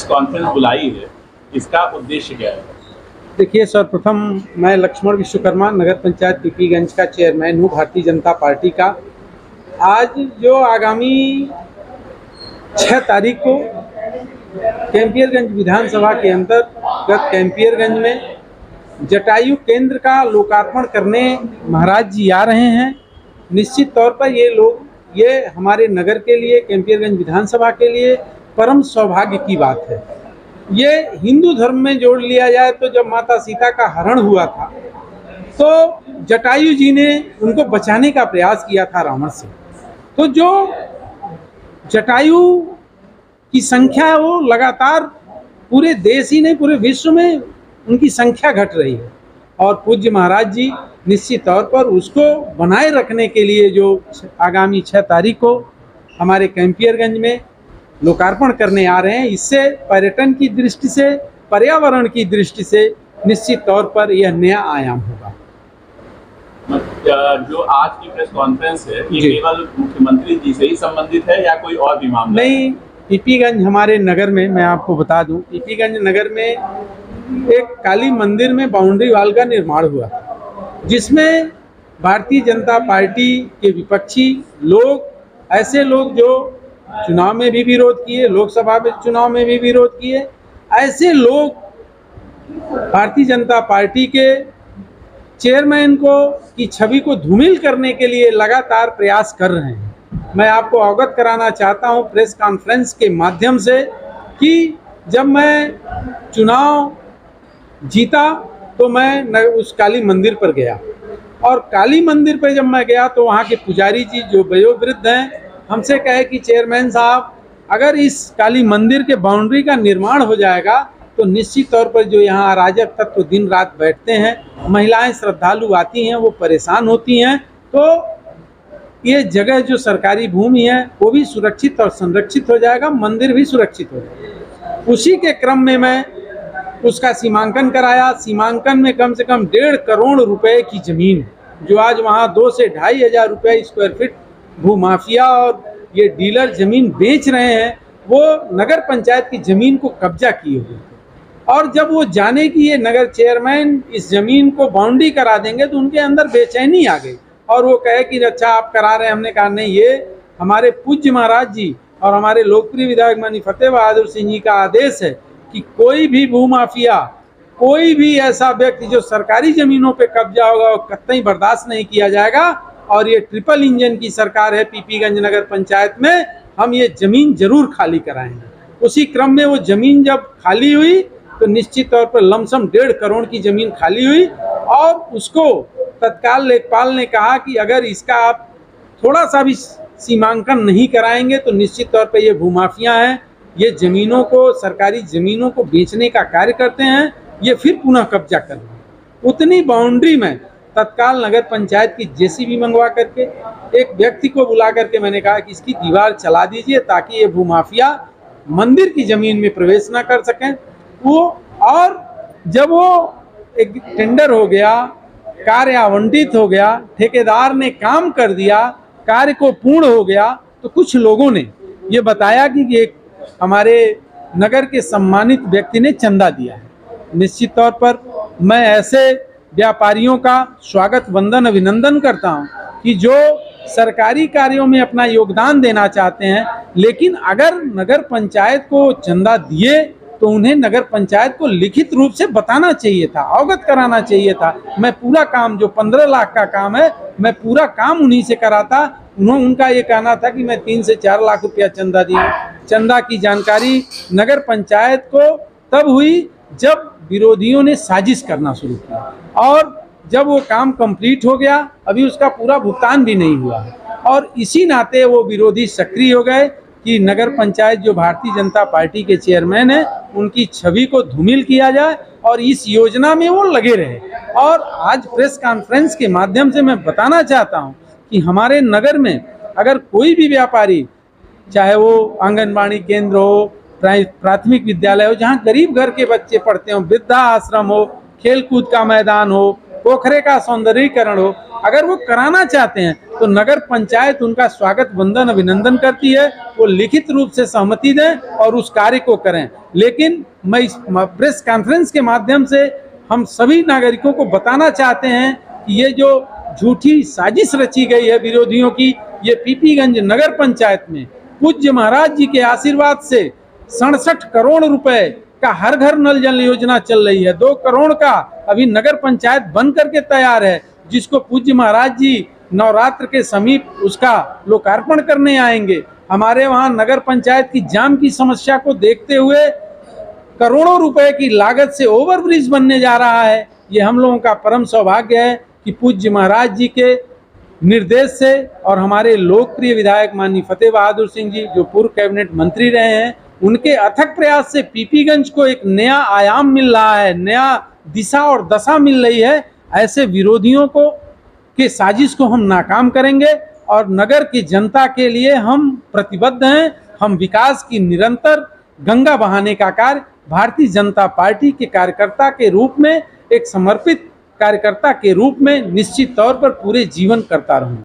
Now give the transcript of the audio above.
Conference बुलाई है, इसका उद्देश्य क्या है? देखिए, सर्वप्रथम मैं लक्ष्मण विश्वकर्मा नगर पंचायत पीपीगंज का चेयरमैन हूँ भारतीय जनता पार्टी का। आज जो आगामी 6 तारीख को कैंपियरगंज विधानसभा के अंतर्गत कैंपियरगंज में जटायु केंद्र का लोकार्पण करने महाराज जी आ रहे हैं। निश्चित तौर पर ये हमारे नगर के लिए, कैंपियरगंज विधानसभा के लिए परम सौभाग्य की बात है। ये हिंदू धर्म में जोड़ लिया जाए तो जब माता सीता का हरण हुआ था तो जटायु जी ने उनको बचाने का प्रयास किया था रावण से। तो जो जटायु की संख्या है वो लगातार पूरे देश ही नहीं पूरे विश्व में उनकी संख्या घट रही है और पूज्य महाराज जी निश्चित तौर पर उसको बनाए रखने के लिए जो आगामी 6 तारीख को हमारे कैंपियरगंज में लोकार्पण करने आ रहे हैं, इससे पर्यटन की दृष्टि से, पर्यावरण की दृष्टि से निश्चित तौर पर यह नया आयाम होगा। जो आज की प्रेस कॉन्फ्रेंस है ये केवल मुख्यमंत्री जी से ही संबंधित है या कोई और भी मामला? नहीं, पीपीगंज हमारे नगर में, मैं आपको बता दूं, पीपीगंज नगर में एक काली मंदिर में बाउंड्री वाल का निर्माण हुआ जिसमें भारतीय जनता पार्टी के विपक्षी लोग, ऐसे लोग जो चुनाव में भी विरोध किए, लोकसभा में चुनाव में भी विरोध किए, ऐसे लोग भारतीय जनता पार्टी के चेयरमैन की छवि को धूमिल करने के लिए लगातार प्रयास कर रहे हैं। मैं आपको अवगत कराना चाहता हूं प्रेस कॉन्फ्रेंस के माध्यम से कि जब मैं चुनाव जीता तो मैं उस काली मंदिर पर गया और काली मंदिर पर जब मैं गया तो वहाँ के पुजारी जी जो वयोवृद्ध हैं हमसे कहे कि चेयरमैन साहब, अगर इस काली मंदिर के बाउंड्री का निर्माण हो जाएगा तो निश्चित तौर पर जो यहाँ अराजक तत्व दिन रात बैठते हैं, महिलाएं श्रद्धालु आती हैं, वो परेशान होती हैं, तो ये जगह जो सरकारी भूमि है वो भी सुरक्षित और संरक्षित हो जाएगा, मंदिर भी सुरक्षित हो जाएगा। उसी के क्रम में मैं उसका सीमांकन कराया। सीमांकन में कम से कम 1.5 करोड़ रुपए की जमीन जो आज वहाँ 2 से 2.5 हज़ार रुपये स्क्वायर फीट भूमाफिया और ये डीलर जमीन बेच रहे हैं, वो नगर पंचायत की जमीन को कब्जा किए हुए। और जब वो जाने कि ये नगर चेयरमैन इस जमीन को बाउंड्री करा देंगे तो उनके अंदर बेचैनी आ गई और वो कहे कि अच्छा आप करा रहे हैं। हमने कहा नहीं, ये हमारे पूज्य महाराज जी और हमारे लोकप्रिय विधायक माननीय फतेह बहादुर सिंह जी का आदेश है कि कोई भी भूमाफिया, कोई भी ऐसा व्यक्ति जो सरकारी जमीनों पे कब्जा होगा वो कतई बर्दाश्त नहीं किया जाएगा। और ये ट्रिपल इंजन की सरकार है पीपीगंज नगर पंचायत में, हम ये जमीन जरूर खाली कराएंगे। उसी क्रम में वो जमीन जब खाली हुई तो निश्चित तौर पर लमसम 1.5 करोड़ की जमीन खाली हुई और उसको तत्काल लेखपाल ने कहा कि अगर इसका आप थोड़ा सा भी सीमांकन नहीं कराएंगे तो निश्चित तौर पर ये भूमाफिया हैं, ये जमीनों को, सरकारी जमीनों को बेचने का कार्य करते हैं, ये फिर पुनः कब्जा कर रहे हैं। उतनी बाउंड्री में तत्काल नगर पंचायत की जेसीबी मंगवा करके एक व्यक्ति को बुला करके मैंने कहा कि इसकी दीवार चला दीजिए ताकि ये भूमाफिया मंदिर की जमीन में प्रवेश ना कर सकें। वो और जब वो एक टेंडर हो गया, कार्य आवंटित हो गया, ठेकेदार ने काम कर दिया, कार्य को पूर्ण हो गया, तो कुछ लोगों ने ये बताया कि एक हमारे नगर के सम्मानित व्यक्ति ने चंदा दिया है। निश्चित तौर पर मैं ऐसे व्यापारियों का स्वागत, वंदन, अभिनंदन करता हूं कि जो सरकारी कार्यों में अपना योगदान देना चाहते हैं, लेकिन अगर नगर पंचायत को चंदा दिए तो उन्हें नगर पंचायत को लिखित रूप से बताना चाहिए था, अवगत कराना चाहिए था। मैं पूरा काम, जो 15 लाख का काम है, मैं पूरा काम उन्हीं से कराता। उनका ये कहना था कि मैं 3 से 4 लाख रुपया चंदा दिया। चंदा की जानकारी नगर पंचायत को तब हुई जब विरोधियों ने साजिश करना शुरू किया और जब वो काम कंप्लीट हो गया, अभी उसका पूरा भुगतान भी नहीं हुआ है। और इसी नाते वो विरोधी सक्रिय हो गए कि नगर पंचायत जो भारतीय जनता पार्टी के चेयरमैन हैं उनकी छवि को धूमिल किया जाए और इस योजना में वो लगे रहे। और आज प्रेस कॉन्फ्रेंस के माध्यम से मैं बताना चाहता हूं कि हमारे नगर में अगर कोई भी व्यापारी, चाहे वो आंगनबाड़ी केंद्र हो, प्राथमिक विद्यालय हो, जहाँ गरीब घर के बच्चे पढ़ते हो, वृद्धा आश्रम हो, खेल कूद का मैदान हो, पोखरे का सौंदर्यीकरण हो, अगर वो कराना चाहते हैं तो नगर पंचायत उनका स्वागत वंदन अभिनंदन करती है, वो लिखित रूप से सहमति दें और उस कार्य को करें। लेकिन मैं इस प्रेस कॉन्फ्रेंस के माध्यम से हम सभी नागरिकों को बताना चाहते हैं कि ये जो झूठी साजिश रची गई है विरोधियों की, ये पीपीगंज नगर पंचायत में पूज्य महाराज जी के आशीर्वाद से 67 करोड़ रुपए का हर घर नल जल योजना चल रही है। 2 करोड़ का अभी नगर पंचायत बन करके तैयार है, जिसको पूज्य महाराज जी नवरात्र के समीप उसका लोकार्पण करने आएंगे। हमारे वहाँ नगर पंचायत की जाम की समस्या को देखते हुए करोड़ों रुपए की लागत से ओवरब्रिज बनने जा रहा है। ये हम लोगों का परम सौभाग्य है कि पूज्य महाराज जी के निर्देश से और हमारे लोकप्रिय विधायक माननीय फतेह बहादुर सिंह जी, जो पूर्व कैबिनेट मंत्री रहे हैं, उनके अथक प्रयास से पीपीगंज को एक नया आयाम मिल रहा है, नया दिशा और दशा मिल रही है। ऐसे विरोधियों को के साजिश को हम नाकाम करेंगे और नगर की जनता के लिए हम प्रतिबद्ध हैं। हम विकास की निरंतर गंगा बहाने का कार्य भारतीय जनता पार्टी के कार्यकर्ता के रूप में, एक समर्पित कार्यकर्ता के रूप में निश्चित तौर पर पूरे जीवन करता रहूं।